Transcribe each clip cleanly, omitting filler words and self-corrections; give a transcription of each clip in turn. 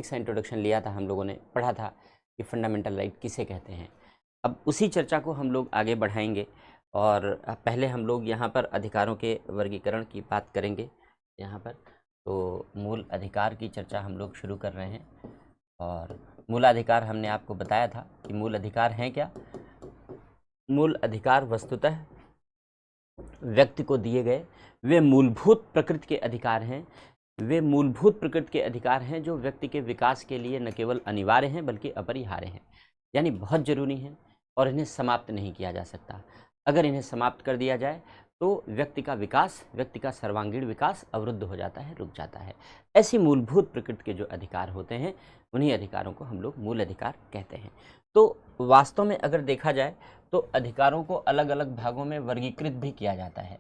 का इंट्रोडक्शन लिया था, हम लोगों ने पढ़ा था कि फंडामेंटल राइट किसे कहते हैं। अब उसी चर्चा को हम लोग आगे बढ़ाएंगे और पहले हम लोग यहाँ पर अधिकारों के वर्गीकरण की बात करेंगे। यहाँ पर तो मूल अधिकार की चर्चा हम लोग शुरू कर रहे हैं और मूल अधिकार हमने आपको बताया था कि मूल अधिकार हैं क्या। मूल अधिकार वस्तुतः व्यक्ति को दिए गए वे मूलभूत प्रकृति के अधिकार हैं। वे मूलभूत प्रकृति के अधिकार हैं जो व्यक्ति के विकास के लिए न केवल अनिवार्य हैं बल्कि अपरिहार्य हैं, यानी बहुत ज़रूरी हैं और इन्हें समाप्त नहीं किया जा सकता। अगर इन्हें समाप्त कर दिया जाए तो व्यक्ति का विकास, व्यक्ति का सर्वांगीण विकास अवरुद्ध हो जाता है, रुक जाता है। ऐसी मूलभूत प्रकृति के जो अधिकार होते हैं उन्हीं अधिकारों को हम लोग मूल अधिकार कहते हैं। तो वास्तव में अगर देखा जाए तो अधिकारों को अलग अलग भागों में वर्गीकृत भी किया जाता है।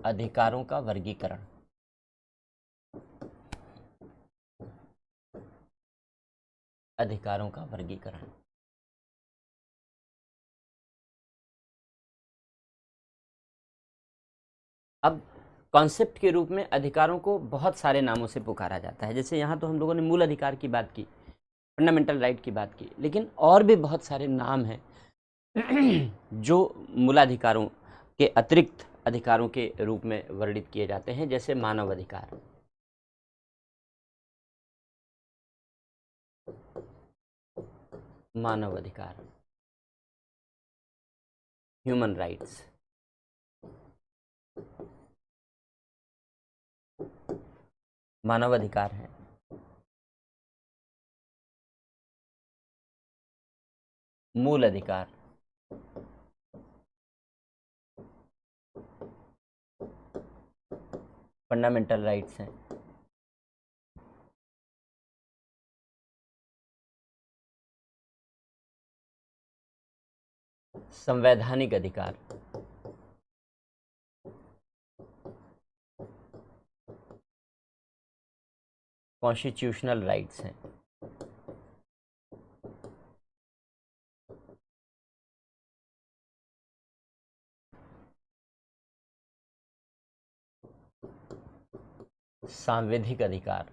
अधिकारों का वर्गीकरण, अधिकारों का वर्गीकरण। अब कॉन्सेप्ट के रूप में अधिकारों को बहुत सारे नामों से पुकारा जाता है। जैसे यहाँ तो हम लोगों ने मूल अधिकार की बात की, फंडामेंटल राइट की बात की, लेकिन और भी बहुत सारे नाम हैं जो मूलाधिकारों के अतिरिक्त अधिकारों के रूप में वर्णित किए जाते हैं। जैसे मानव अधिकार, मानव अधिकार, ह्यूमन राइट्स, मानव अधिकार है। मूल अधिकार, फंडामेंटल राइट्स हैं। संवैधानिक अधिकार, कॉन्स्टिट्यूशनल राइट्स हैं। सांविधिक अधिकार,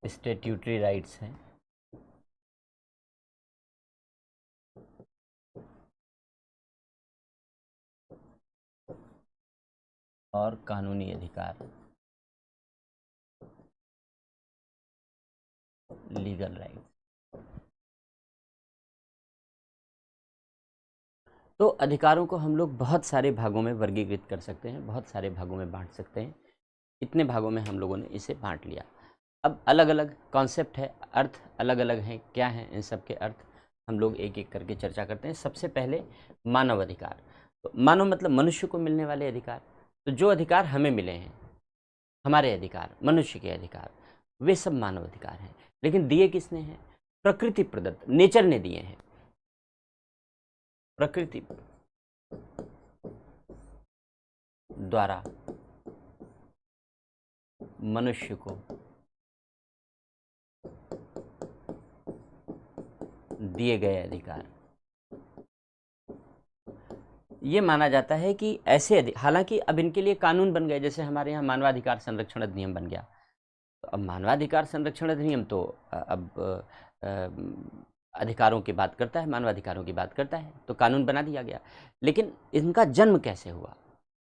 स्टैट्यूटरी राइट्स हैं। और कानूनी अधिकार, लीगल राइट्स। तो अधिकारों को हम लोग बहुत सारे भागों में वर्गीकृत कर सकते हैं, बहुत सारे भागों में बांट सकते हैं। इतने भागों में हम लोगों ने इसे बांट लिया। अब अलग अलग कॉन्सेप्ट है, अर्थ अलग अलग हैं। क्या हैं इन सब के अर्थ, हम लोग एक एक करके चर्चा करते हैं। सबसे पहले मानव अधिकार। तो मानव मतलब मनुष्य को मिलने वाले अधिकार। तो जो अधिकार हमें मिले हैं, हमारे अधिकार, मनुष्य के अधिकार, वे सब मानव अधिकार हैं। लेकिन दिए किसने हैं? प्रकृति प्रदत्त, नेचर ने दिए हैं। प्रकृति द्वारा मनुष्य को दिए गए अधिकार। ये माना जाता है कि ऐसे हालांकि अब इनके लिए कानून बन गए। जैसे हमारे यहाँ मानवाधिकार संरक्षण अधिनियम बन गया। तो अब मानवाधिकार संरक्षण अधिनियम तो अब अधिकारों की बात करता है, मानवाधिकारों की बात करता है, तो कानून बना दिया गया। लेकिन इनका जन्म कैसे हुआ?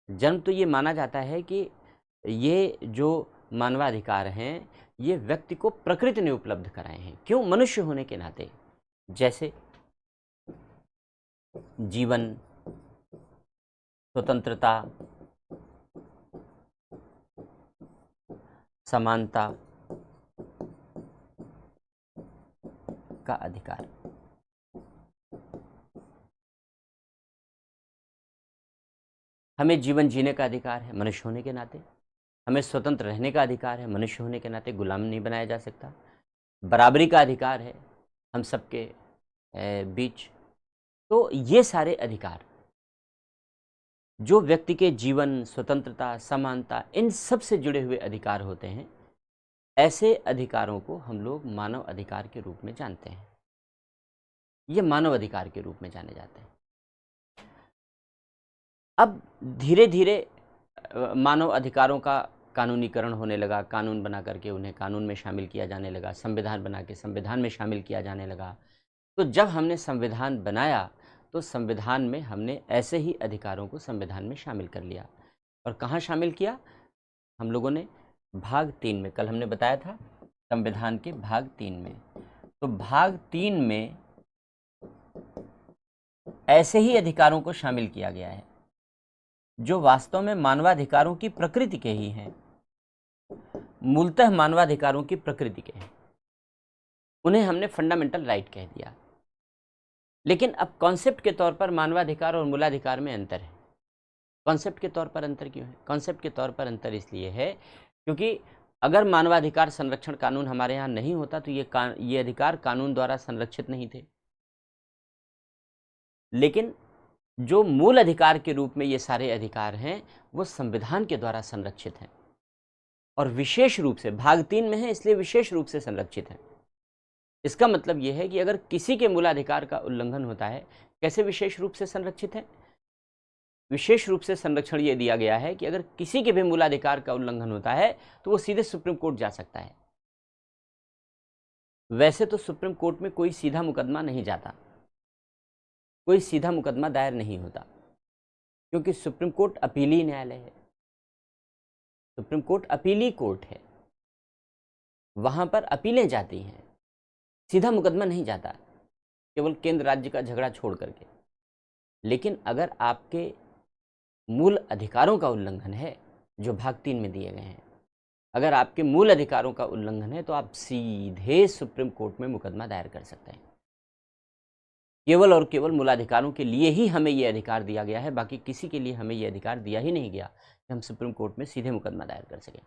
जन्म तो ये माना जाता है कि ये जो मानवाधिकार हैं ये व्यक्ति को प्रकृति ने उपलब्ध कराए हैं। क्यों? मनुष्य होने के नाते। जैसे जीवन, स्वतंत्रता, समानता का अधिकार। हमें जीवन जीने का अधिकार है मनुष्य होने के नाते। हमें स्वतंत्र रहने का अधिकार है मनुष्य होने के नाते, गुलाम नहीं बनाया जा सकता। बराबरी का अधिकार है हम सबके बीच। तो ये सारे अधिकार जो व्यक्ति के जीवन, स्वतंत्रता, समानता, इन सब से जुड़े हुए अधिकार होते हैं, ऐसे अधिकारों को हम लोग मानव अधिकार के रूप में जानते हैं। ये मानव अधिकार के रूप में जाने जाते हैं। अब धीरे धीरे मानव अधिकारों का कानूनीकरण होने लगा, कानून बना करके उन्हें कानून में शामिल किया जाने लगा, संविधान बना के संविधान में शामिल किया जाने लगा। तो जब हमने संविधान बनाया तो संविधान में हमने ऐसे ही अधिकारों को संविधान में शामिल कर लिया। और कहाँ शामिल किया? हम लोगों ने भाग 3 में, कल हमने बताया था संविधान के भाग 3 में। तो भाग 3 में ऐसे ही अधिकारों को शामिल किया गया है जो वास्तव में मानवाधिकारों की प्रकृति के ही हैं, मूलतः मानवाधिकारों की प्रकृति के हैं। उन्हें हमने फंडामेंटल राइट कह दिया। लेकिन अब कॉन्सेप्ट के तौर पर मानवाधिकार और मूलाधिकार में अंतर है। कॉन्सेप्ट के तौर पर अंतर क्यों है? कॉन्सेप्ट के तौर पर अंतर इसलिए है क्योंकि अगर मानवाधिकार संरक्षण कानून हमारे यहाँ नहीं होता तो ये अधिकार कानून द्वारा संरक्षित नहीं थे। लेकिन जो मूल अधिकार के रूप में ये सारे अधिकार हैं वो संविधान के द्वारा संरक्षित हैं और विशेष रूप से भाग 3 में है, इसलिए विशेष रूप से संरक्षित है। इसका मतलब यह है कि अगर किसी के मूलाधिकार का उल्लंघन होता है, कैसे विशेष रूप से संरक्षित है? विशेष रूप से संरक्षण ये दिया गया है कि अगर किसी के भी मूलाधिकार का उल्लंघन होता है तो वो सीधे सुप्रीम कोर्ट जा सकता है। वैसे तो सुप्रीम कोर्ट में कोई सीधा मुकदमा नहीं जाता, कोई सीधा मुकदमा दायर नहीं होता, क्योंकि सुप्रीम कोर्ट अपीली न्यायालय है, सुप्रीम कोर्ट अपीली कोर्ट है, वहां पर अपीलें जाती हैं, सीधा मुकदमा नहीं जाता, केवल केंद्र राज्य का झगड़ा छोड़ करके। लेकिन अगर आपके मूल अधिकारों का उल्लंघन है जो भाग 3 में दिए गए हैं, अगर आपके मूल अधिकारों का उल्लंघन है तो आप सीधे सुप्रीम कोर्ट में मुकदमा दायर कर सकते हैं। केवल और केवल मूलाधिकारों के लिए ही हमें ये अधिकार दिया गया है, बाकी किसी के लिए हमें ये अधिकार दिया ही नहीं गया कि हम सुप्रीम कोर्ट में सीधे मुकदमा दायर कर सकें।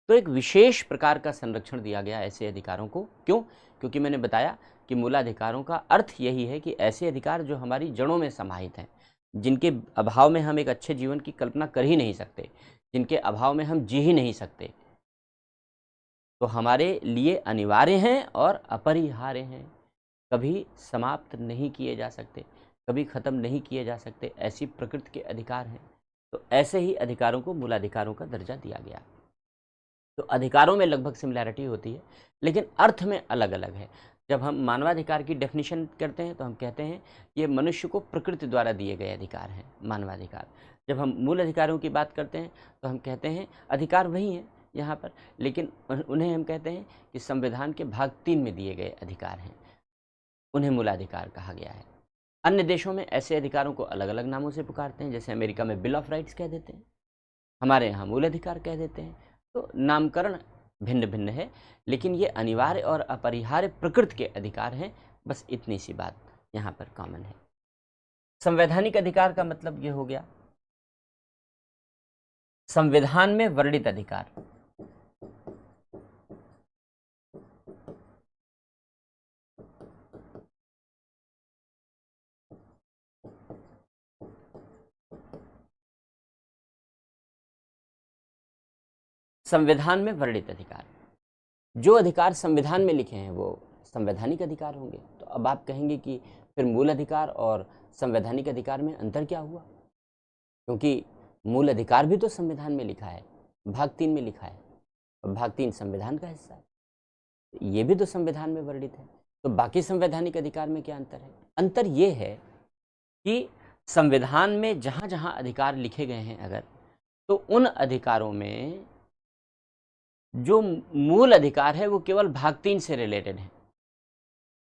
तो एक विशेष प्रकार का संरक्षण दिया गया ऐसे अधिकारों को। क्यों? क्योंकि मैंने बताया कि मूलाधिकारों का अर्थ यही है कि ऐसे अधिकार जो हमारी जड़ों में समाहित हैं, जिनके अभाव में हम एक अच्छे जीवन की कल्पना कर ही नहीं सकते, जिनके अभाव में हम जी ही नहीं सकते, तो हमारे लिए अनिवार्य हैं और अपरिहार्य हैं, कभी समाप्त नहीं किए जा सकते, कभी ख़त्म नहीं किए जा सकते, ऐसी प्रकृति के अधिकार हैं। तो ऐसे ही अधिकारों को मूलाधिकारों का दर्जा दिया गया। तो अधिकारों में लगभग सिमिलैरिटी होती है, लेकिन अर्थ में अलग अलग है। जब हम मानवाधिकार की डेफिनेशन करते हैं तो हम कहते हैं ये मनुष्य को प्रकृति द्वारा दिए गए अधिकार हैं, मानवाधिकार। जब हम मूल अधिकारों की बात करते हैं तो हम कहते हैं अधिकार वही हैं यहाँ पर, लेकिन उन्हें हम कहते हैं कि संविधान के भाग 3 में दिए गए अधिकार हैं, उन्हें मूलाधिकार कहा गया है। अन्य देशों में ऐसे अधिकारों को अलग अलग नामों से पुकारते हैं, जैसे अमेरिका में बिल ऑफ राइट्स कह देते हैं, हमारे यहाँ मूल अधिकार कह देते हैं। तो नामकरण भिन्न भिन्न है, लेकिन ये अनिवार्य और अपरिहार्य प्रकृति के अधिकार हैं। बस इतनी सी बात यहाँ पर कॉमन है। संवैधानिक अधिकार का मतलब ये हो गया संविधान में वर्णित अधिकार। संविधान में वर्णित अधिकार, जो अधिकार संविधान में लिखे हैं वो संवैधानिक अधिकार होंगे। तो अब आप कहेंगे कि फिर मूल अधिकार और संवैधानिक अधिकार में अंतर क्या हुआ? क्योंकि मूल अधिकार भी तो संविधान में लिखा है, भाग 3 में लिखा है, और भाग 3 संविधान का हिस्सा है, ये भी तो संविधान में वर्णित है। तो बाकी संवैधानिक अधिकार में क्या अंतर है? अंतर ये है कि संविधान में जहाँ जहाँ अधिकार लिखे गए हैं अगर, तो उन अधिकारों में जो मूल अधिकार है वो केवल भाग 3 से रिलेटेड है।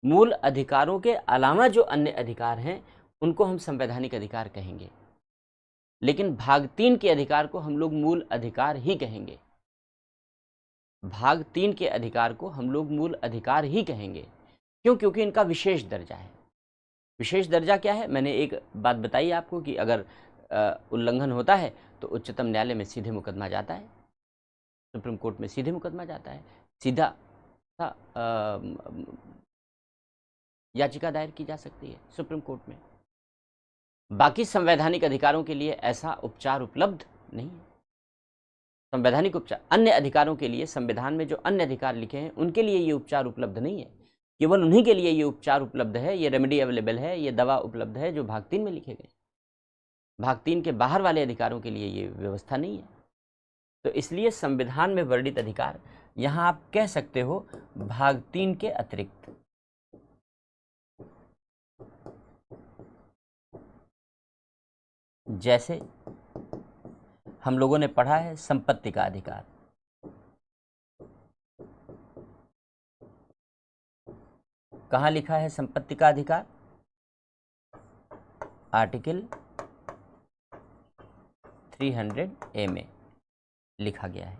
मूल अधिकारों के अलावा जो अन्य अधिकार हैं उनको हम संवैधानिक अधिकार कहेंगे, लेकिन भाग 3 के अधिकार को हम लोग मूल अधिकार ही कहेंगे। भाग 3 के अधिकार को हम लोग मूल अधिकार ही कहेंगे। क्यों? क्योंकि इनका विशेष दर्जा है। विशेष दर्जा क्या है? मैंने एक बात बताई आपको कि अगर उल्लंघन होता है तो उच्चतम न्यायालय में सीधे मुकदमा जाता है, सुप्रीम कोर्ट में सीधे मुकदमा जाता है, सीधा याचिका दायर की जा सकती है सुप्रीम कोर्ट में। बाकी संवैधानिक अधिकारों के लिए ऐसा उपचार उपलब्ध नहीं है। संवैधानिक उपचार अन्य अधिकारों के लिए, संविधान में जो अन्य अधिकार लिखे हैं उनके लिए ये उपचार उपलब्ध नहीं है। केवल उन्हीं के लिए ये उपचार उपलब्ध है, ये रेमेडी अवेलेबल है, ये दवा उपलब्ध है जो भाग 3 में लिखे गए। भाग 3 के बाहर वाले अधिकारों के लिए ये व्यवस्था नहीं है। तो इसलिए संविधान में वर्णित अधिकार यहाँ आप कह सकते हो भाग 3 के अतिरिक्त। जैसे हम लोगों ने पढ़ा है संपत्ति का अधिकार, कहाँ लिखा है संपत्ति का अधिकार? आर्टिकल 300A में लिखा गया है।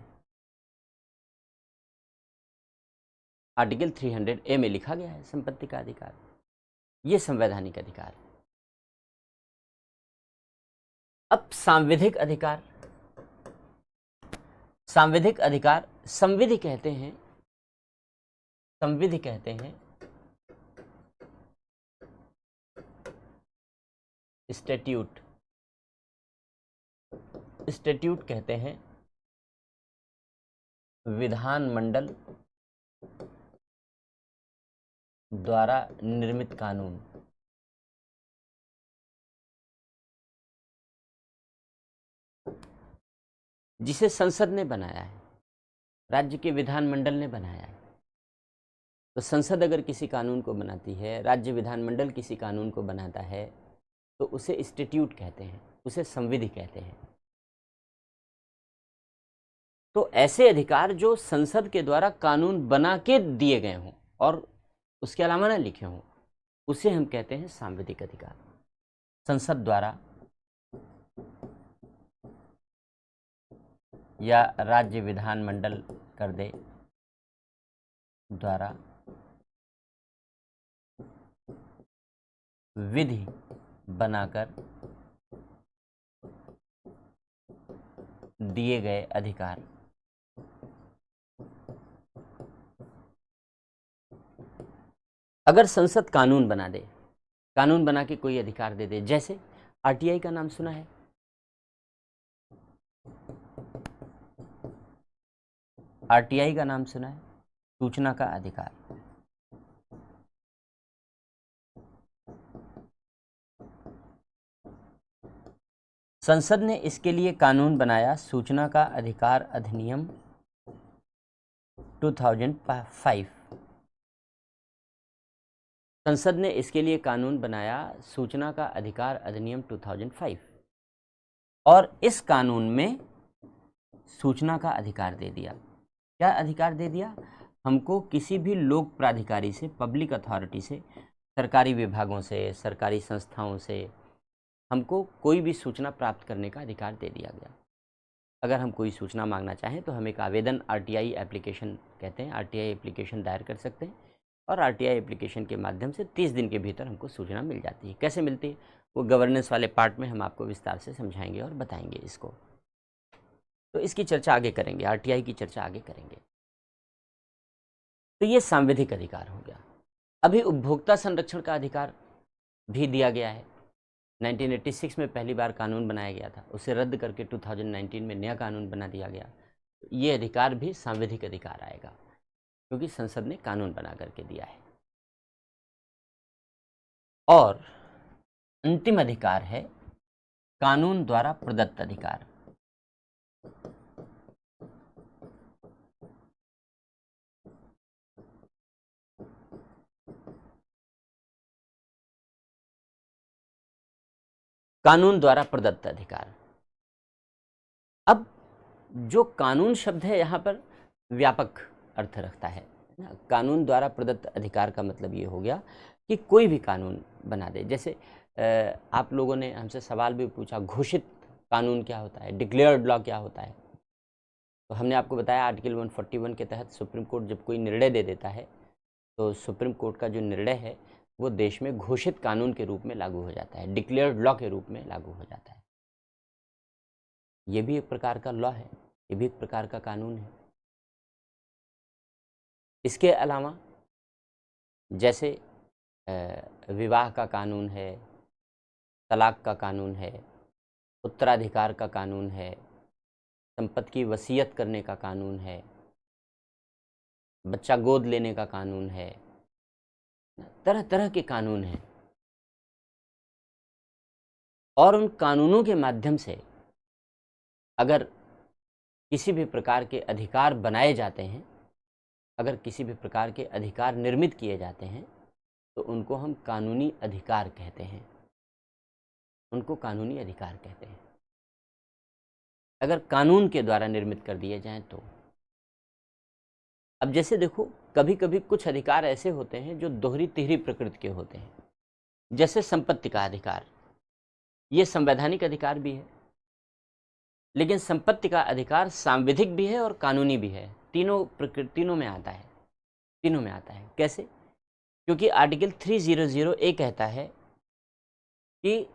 आर्टिकल 300A में लिखा गया है संपत्ति का अधिकार। ये संवैधानिक अधिकार है। अब सांविधिक अधिकार, सांविधिक अधिकार संविधि कहते हैं, संविधि कहते हैं स्टैट्यूट, स्टैट्यूट कहते हैं विधानमंडल द्वारा निर्मित कानून। जिसे संसद ने बनाया है, राज्य के विधानमंडल ने बनाया है। तो संसद अगर किसी कानून को बनाती है, राज्य विधानमंडल किसी कानून को बनाता है, तो उसे स्टैट्यूट कहते हैं, उसे संविधि कहते हैं। तो ऐसे अधिकार जो संसद के द्वारा कानून बना के दिए गए हों और उसके अलावा ना लिखे हों, उसे हम कहते हैं सांविधिक अधिकार। संसद द्वारा या राज्य विधानमंडल कर दे द्वारा विधि बनाकर दिए गए अधिकार। अगर संसद कानून बना दे, कानून बना के कोई अधिकार दे दे, जैसे आरटीआई का नाम सुना है? आरटीआई का नाम सुना है? सूचना का अधिकार। संसद ने इसके लिए कानून बनाया, सूचना का अधिकार अधिनियम 2005। संसद ने इसके लिए कानून बनाया, सूचना का अधिकार अधिनियम 2005, और इस कानून में सूचना का अधिकार दे दिया। क्या अधिकार दे दिया? हमको किसी भी लोक प्राधिकारी से, पब्लिक अथॉरिटी से, सरकारी विभागों से, सरकारी संस्थाओं से हमको कोई भी सूचना प्राप्त करने का अधिकार दे दिया गया। अगर हम कोई सूचना मांगना चाहें तो हम एक आवेदन, आरटीआई एप्लीकेशन कहते हैं, आरटीआई एप्लीकेशन दायर कर सकते हैं, और आरटीआई एप्लीकेशन के माध्यम से 30 दिन के भीतर हमको सूचना मिल जाती है। कैसे मिलती है, वो गवर्नेंस वाले पार्ट में हम आपको विस्तार से समझाएंगे और बताएंगे इसको। तो इसकी चर्चा आगे करेंगे, आरटीआई की चर्चा आगे करेंगे। तो ये सांविधिक अधिकार हो गया। अभी उपभोक्ता संरक्षण का अधिकार भी दिया गया है। 1986 में पहली बार कानून बनाया गया था, उसे रद्द करके 2019 में नया कानून बना दिया गया। ये अधिकार भी सांविधिक अधिकार आएगा, क्योंकि संसद ने कानून बना करके दिया है। और अंतिम अधिकार है कानून द्वारा प्रदत्त अधिकार। कानून द्वारा प्रदत्त अधिकार। अब जो कानून शब्द है यहाँ पर व्यापक अर्थ रखता है ना। कानून द्वारा प्रदत्त अधिकार का मतलब ये हो गया कि कोई भी कानून बना दे। जैसे आप लोगों ने हमसे सवाल भी पूछा, घोषित कानून क्या होता है, डिक्लेयर्ड लॉ क्या होता है। तो हमने आपको बताया आर्टिकल 141 के तहत सुप्रीम कोर्ट जब कोई निर्णय दे देता है, तो सुप्रीम कोर्ट का जो निर्णय है वो देश में घोषित कानून के रूप में लागू हो जाता है, डिक्लेयर्ड लॉ के रूप में लागू हो जाता है। ये भी एक प्रकार का लॉ है, ये भी एक प्रकार का कानून है। इसके अलावा जैसे विवाह का कानून है, तलाक का कानून है, उत्तराधिकार का कानून है, संपत्ति की वसीयत करने का कानून है, बच्चा गोद लेने का कानून है, तरह तरह के कानून हैं और उन कानूनों के माध्यम से अगर किसी भी प्रकार के अधिकार बनाए जाते हैं, अगर किसी भी प्रकार के अधिकार निर्मित किए जाते हैं, तो उनको हम कानूनी अधिकार कहते हैं, उनको कानूनी अधिकार कहते हैं, अगर कानून के द्वारा निर्मित कर दिए जाएं तो। अब जैसे देखो, कभी कभी कुछ अधिकार ऐसे होते हैं जो दोहरी तिहरी प्रकृति के होते हैं, जैसे संपत्ति का अधिकार। ये संवैधानिक अधिकार भी है, लेकिन संपत्ति का अधिकार सांविधिक भी है और कानूनी भी है। तीनों में आता है, तीनों में आता है। कैसे? क्योंकि आर्टिकल 300 ए कहता है कि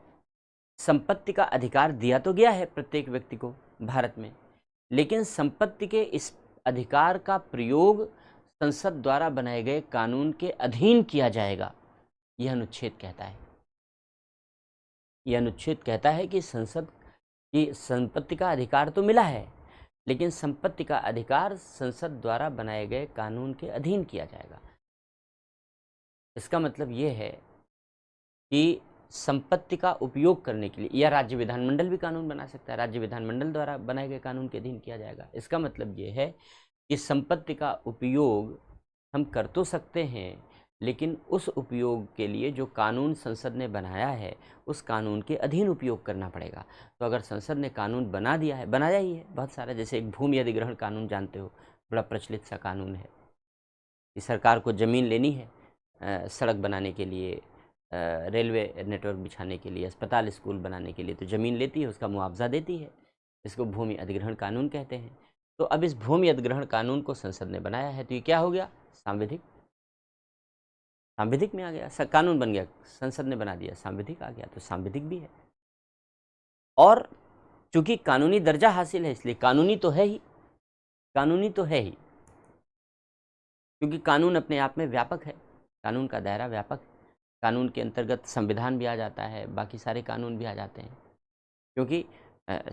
संपत्ति का अधिकार दिया तो गया है प्रत्येक व्यक्ति को भारत में, लेकिन संपत्ति के इस अधिकार का प्रयोग संसद द्वारा बनाए गए कानून के अधीन किया जाएगा, यह अनुच्छेद कहता है। यह अनुच्छेद कहता है कि संसद की संपत्ति का अधिकार तो मिला है, लेकिन संपत्ति का अधिकार संसद द्वारा बनाए गए कानून के अधीन किया जाएगा। इसका मतलब ये है कि संपत्ति का उपयोग करने के लिए, या राज्य विधानमंडल भी कानून बना सकता है, राज्य विधानमंडल द्वारा बनाए गए कानून के अधीन किया जाएगा। इसका मतलब ये है कि संपत्ति का उपयोग हम कर तो सकते हैं, लेकिन उस उपयोग के लिए जो कानून संसद ने बनाया है, उस कानून के अधीन उपयोग करना पड़ेगा। तो अगर संसद ने कानून बना दिया है, बनाया ही है बहुत सारा, जैसे एक भूमि अधिग्रहण कानून जानते हो, बड़ा प्रचलित सा कानून है कि सरकार को ज़मीन लेनी है सड़क बनाने के लिए, रेलवे नेटवर्क बिछाने के लिए, अस्पताल स्कूल बनाने के लिए, तो ज़मीन लेती है, उसका मुआवजा देती है। इसको भूमि अधिग्रहण कानून कहते हैं। तो अब इस भूमि अधिग्रहण कानून को संसद ने बनाया है, तो ये क्या हो गया? सांविधिक। सांविधिक में आ गया, कानून बन गया, संसद ने बना दिया, सांविधिक आ गया, तो सांविधिक भी है। और चूंकि कानूनी दर्जा हासिल है, इसलिए कानूनी तो है ही, कानूनी तो है ही, क्योंकि कानून अपने आप में व्यापक है, कानून का दायरा व्यापक है। कानून के अंतर्गत संविधान भी आ जाता है, बाकी सारे कानून भी आ जाते हैं, क्योंकि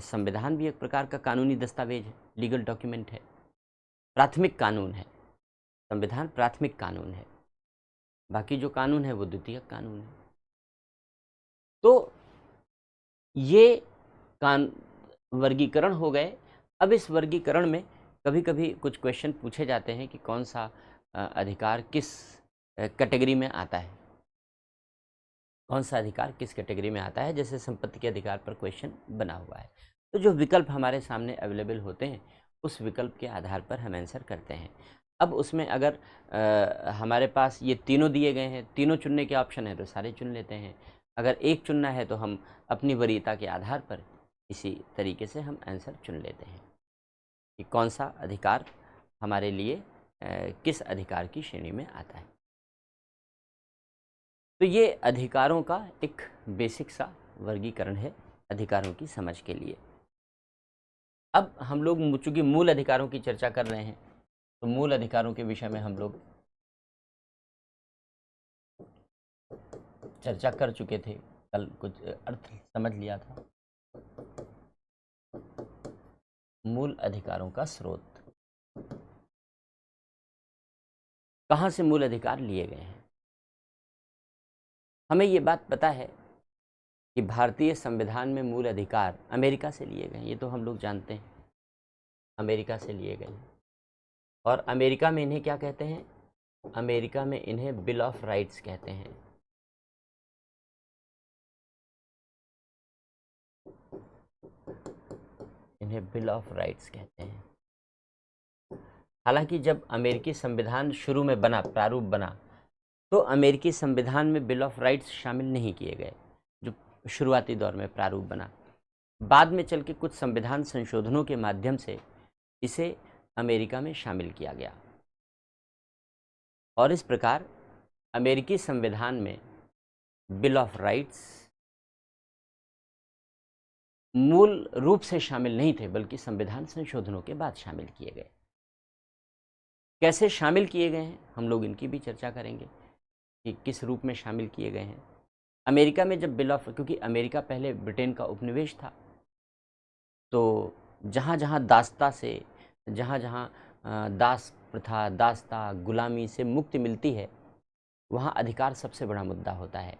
संविधान भी एक प्रकार का कानूनी दस्तावेज है, लीगल डॉक्यूमेंट है, प्राथमिक कानून है। संविधान प्राथमिक कानून है, बाकी जो कानून है वो द्वितीयक कानून है। तो ये वर्गीकरण हो गए। अब इस वर्गीकरण में कभी कभी कुछ क्वेश्चन पूछे जाते हैं कि कौन सा अधिकार किस कैटेगरी में आता है, कौन सा अधिकार किस कैटेगरी में आता है। जैसे संपत्ति के अधिकार पर क्वेश्चन बना हुआ है, तो जो विकल्प हमारे सामने अवेलेबल होते हैं, उस विकल्प के आधार पर हम आंसर करते हैं। अब उसमें अगर हमारे पास ये तीनों दिए गए हैं, तीनों चुनने के ऑप्शन है, तो सारे चुन लेते हैं। अगर एक चुनना है तो हम अपनी वरीयता के आधार पर इसी तरीके से हम आंसर चुन लेते हैं कि कौन सा अधिकार हमारे लिए किस अधिकार की श्रेणी में आता है। तो ये अधिकारों का एक बेसिक सा वर्गीकरण है अधिकारों की समझ के लिए। अब हम लोग चूंकि मूल अधिकारों की चर्चा कर रहे हैं, तो मूल अधिकारों के विषय में हम लोग चर्चा कर चुके थे, कल कुछ अर्थ समझ लिया था। मूल अधिकारों का स्रोत, कहाँ से मूल अधिकार लिए गए हैं। हमें ये बात पता है कि भारतीय संविधान में मूल अधिकार अमेरिका से लिए गए हैं, ये तो हम लोग जानते हैं, अमेरिका से लिए गए हैं। और अमेरिका में इन्हें क्या कहते हैं? अमेरिका में इन्हें बिल ऑफ राइट्स कहते हैं। इन्हें बिल ऑफ राइट्स कहते हैं। हालांकि जब अमेरिकी संविधान शुरू में बना, प्रारूप बना, तो अमेरिकी संविधान में बिल ऑफ राइट्स शामिल नहीं किए गए, जो शुरुआती दौर में प्रारूप बना। बाद में चल के कुछ संविधान संशोधनों के माध्यम से इसे अमेरिका में शामिल किया गया, और इस प्रकार अमेरिकी संविधान में बिल ऑफ राइट्स मूल रूप से शामिल नहीं थे, बल्कि संविधान संशोधनों के बाद शामिल किए गए। कैसे शामिल किए गए हैं, हम लोग इनकी भी चर्चा करेंगे कि किस रूप में शामिल किए गए हैं। अमेरिका में जब बिल ऑफ, क्योंकि अमेरिका पहले ब्रिटेन का उपनिवेश था, तो जहाँ जहाँ दासता से, जहाँ जहाँ दास प्रथा, दासता, गुलामी से मुक्ति मिलती है, वहाँ अधिकार सबसे बड़ा मुद्दा होता है।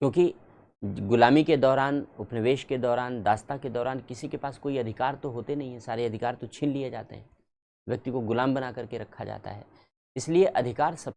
क्योंकि गुलामी के दौरान, उपनिवेश के दौरान, दासता के दौरान किसी के पास कोई अधिकार तो होते नहीं हैं, सारे अधिकार तो छीन लिए जाते हैं, व्यक्ति को गुलाम बना करके रखा जाता है। इसलिए अधिकार सब